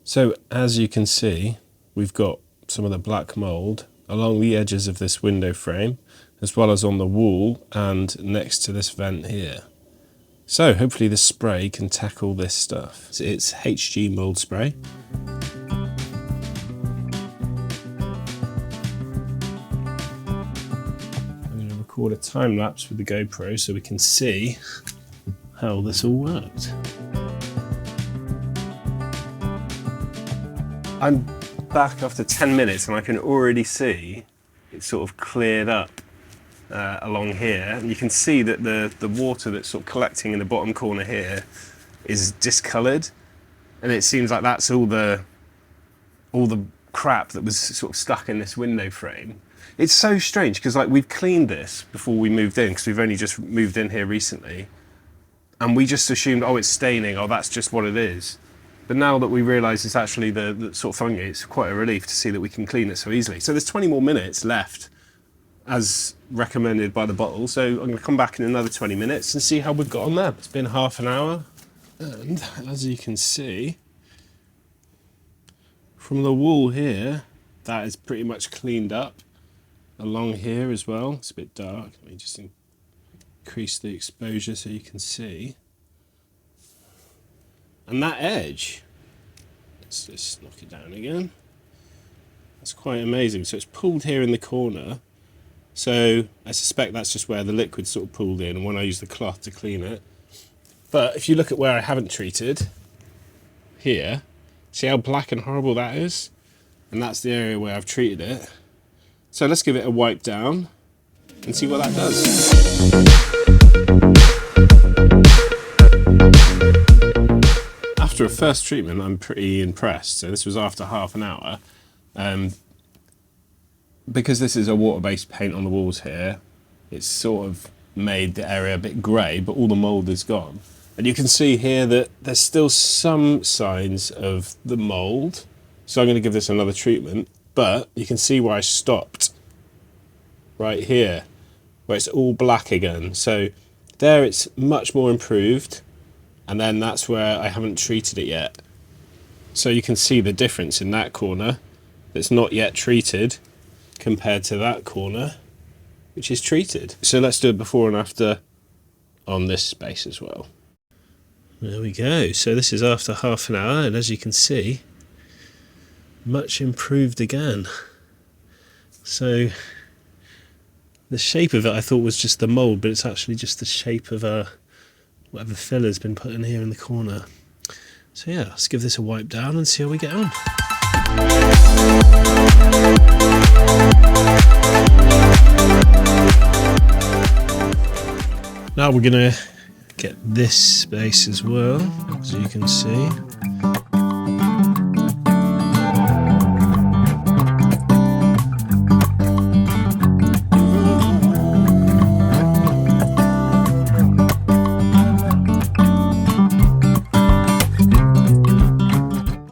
So as you can see, we've got some of the black mould along the edges of this window frame, as well as on the wall and next to this vent here. So hopefully this spray can tackle this stuff. It's HG mould spray. I'm going to record a time lapse with the GoPro so we can see how this all worked. I'm back after 10 minutes and I can already see it's sort of cleared up along here, and you can see that the water that's sort of collecting in the bottom corner here is discoloured, and it seems like that's all the crap that was sort of stuck in this window frame. It's so strange because like we've cleaned this before we moved in, because we've only just moved in here recently, and we just assumed, oh, it's staining, oh, that's just what it is. But now that we realise it's actually the sort of fungi, it's quite a relief to see that we can clean it so easily. So there's 20 more minutes left as recommended by the bottle. So I'm going to come back in another 20 minutes and see how we've got on there. It's been half an hour. And as you can see, from the wall here, that is pretty much cleaned up. Along here as well, it's a bit dark. Let me just increase the exposure so you can see. And that edge, let's just knock it down again. That's quite amazing. So it's pulled here in the corner. So I suspect that's just where the liquid sort of pooled in and when I use the cloth to clean it. But if you look at where I haven't treated, here, see how black and horrible that is? And that's the area where I've treated it. So let's give it a wipe down and see what that does. After a first treatment, I'm pretty impressed. So this was after half an hour. Because this is a water-based paint on the walls here, it's sort of made the area a bit grey, but all the mould is gone. And you can see here that there's still some signs of the mould. So I'm going to give this another treatment, but you can see where I stopped. Right here, where it's all black again. So there it's much more improved. And then that's where I haven't treated it yet. So you can see the difference in that corner that's not yet treated compared to that corner, which is treated. So let's do it before and after on this space as well. There we go. So this is after half an hour, and as you can see, much improved again. So the shape of it I thought was just the mould, but it's actually just the shape of whatever filler's been put in here in the corner. So yeah, let's give this a wipe down and see how we get on. Now we're gonna get this space as well, as you can see.